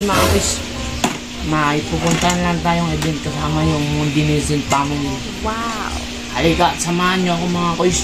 mga kuys. May pupuntahan lang tayong event kasama yung Mundinesen family. Wow! Halika, samahan nyo ako mga kuys.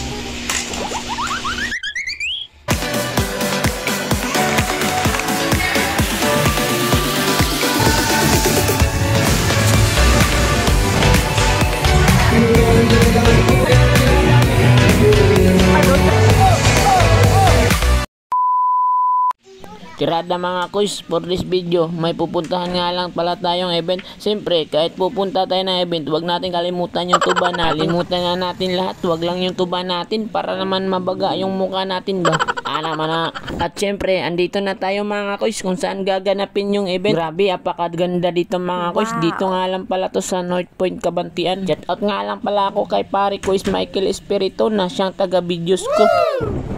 Tirada mga kuys, for this video, may pupuntahan nga lang pala tayong event. Siyempre, kahit pupunta tayo ng event, wag natin kalimutan yung tuba natin. Kalimutan na natin lahat, wag lang yung tuba natin para naman mabaga yung mukha natin ba? Naman na. At siyempre, andito na tayo mga kuys kung saan gaganapin yung event. Grabe, apakaganda dito mga kuys. Dito nga lang pala to sa North Point, Kabantian. Shout out nga lang pala ako kay pare kuys Michael Espirito na siyang taga-videos ko.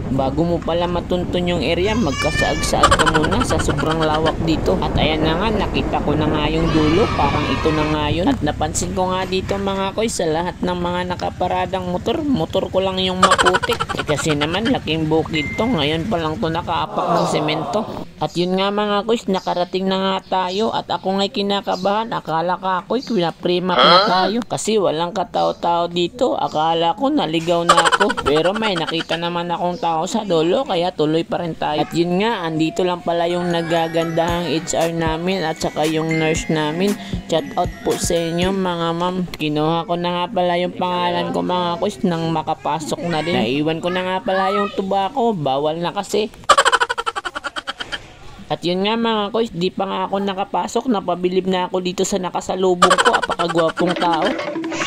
Bago mo pala matuntun yung area, magkasaag-saag ka muna sa sobrang lawak dito. At ayan na nga, nakita ko na nga yung dulo, parang ito na nga yun. At napansin ko nga dito mga koy, sa lahat ng mga nakaparadang motor ko lang yung maputik. Kasi naman, laking bukid to, ngayon pa lang to nakaapak ng semento. At yun nga mga koy, nakarating na nga tayo. At ako nga'y kinakabahan, akala ka koy, pinaprimak na tayo. Kasi walang katao-tao dito, akala ko naligaw na ako. Pero may nakita naman akong tao sa dulo, kaya tuloy pa rin tayo. At yun nga, andito lang pala yung nagagandahang HR namin at saka yung nurse namin. Shout out po sa inyo mga ma'am. Kinuha ko na nga pala yung pangalan ko mga kuys nang makapasok na din. Naiwan ko na nga pala yung tuba ko, bawal na kasi. At yun nga mga kuys, di pa nga ako nakapasok, napabilib na ako dito sa nakasalubong ko, apakagwapong tao.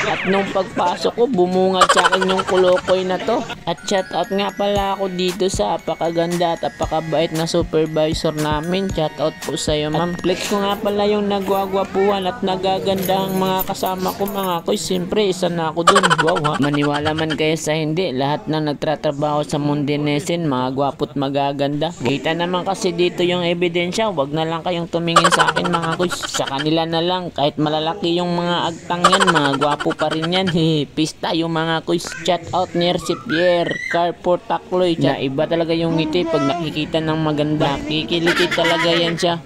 At nung pagpasok ko, bumungad sa akin yung kulokoy na to. At shout out nga pala ako dito sa apakaganda at apakabait na supervisor namin. Shout out po sa iyo ma'am. Flex ko nga pala yung nagwagwapuhan at nagaganda ang mga kasama ko mga kuys. Siyempre, isa na ako dun. Wow ha. Maniwala man kayo sa hindi, lahat na nagtratrabaho sa Mundinesen, mga gwapo't magaganda. Kita naman kasi dito yung ebidensya, wag na lang kayong tumingin sa akin mga kuys. Sa kanila na lang, kahit malalaki yung mga agtang yan, mga gwapo pa rin yan. Pista yung mga kuys. Shout out near si Pierre Carport Takloy. Na iba talaga yung ngiti pag nakikita ng maganda. Nakikiliti talaga yan siya.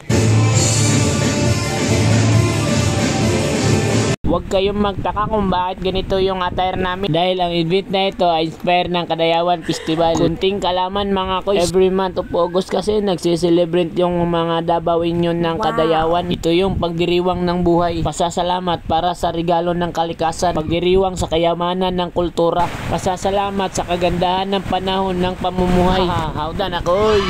Huwag kayong magtaka kung bakit ganito yung attire namin. Dahil ang event na ito ay inspire ng Kadayawan Festival. Kunting kalaman mga kuys. Every month of August kasi nagsiselebrate yung mga Dabawin yun ng Kadayawan. Ito yung pagdiriwang ng buhay. Pasasalamat para sa regalo ng kalikasan. Pagdiriwang sa kayamanan ng kultura. Pasasalamat sa kagandahan ng panahon ng pamumuhay. Hawdan ako'y!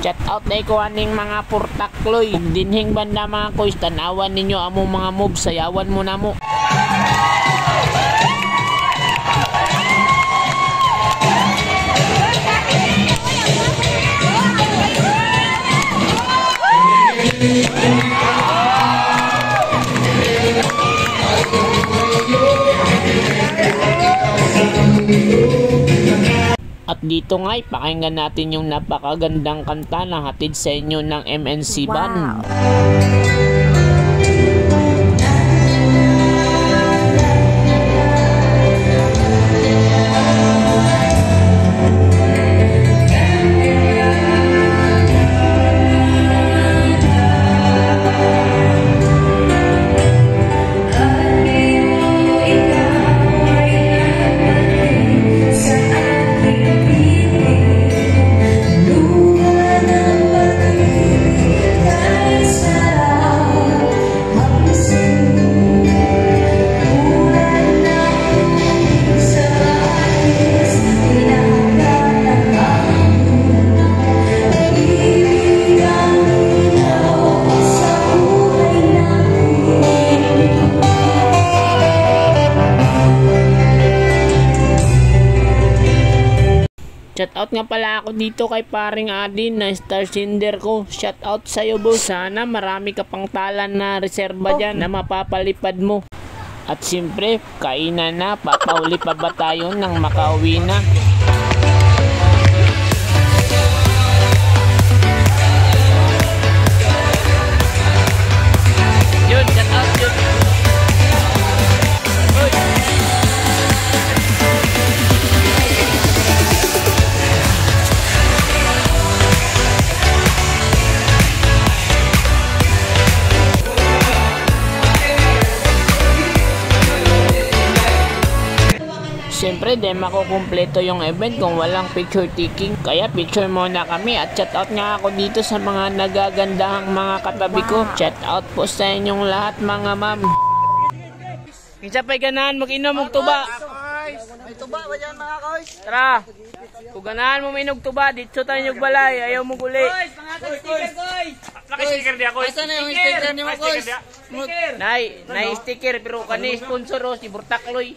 Shout out na ikuhaning mga portakloy. Dinhing banda mga kuys, tanawan ninyo among mga moves, sayawan mo na mo. At dito nga, pakinggan natin yung napakagandang kanta na hatid sa inyo ng MNC Band. Shout out nga pala ako dito kay paring Adin na star sender ko. Shout out sa'yo boss. Sana marami ka pang talan na reserba dyan na mapapalipad mo. At siyempre, kainan na. Papauli pa ba tayo nang makauwi na? Yun, shout out yun. Siyempre, di makukumpleto yung event kung walang picture taking. Kaya picture muna kami at shout out nga ako dito sa mga nagagandahang mga katabi ko. Shout out po sa inyong lahat mga ma'am. Isa pa'y ganahan mag-inom og tuba. May tuba ba dyan mga koys? Tara, kung ganahan mo minog tuba, dito tayo yung balay, ayaw mo guli. Sticker koys! Naka-sticker di ako. Asa na yung sticker niyo koys? Nay sticker pero kani sponsor o si Burtakloy.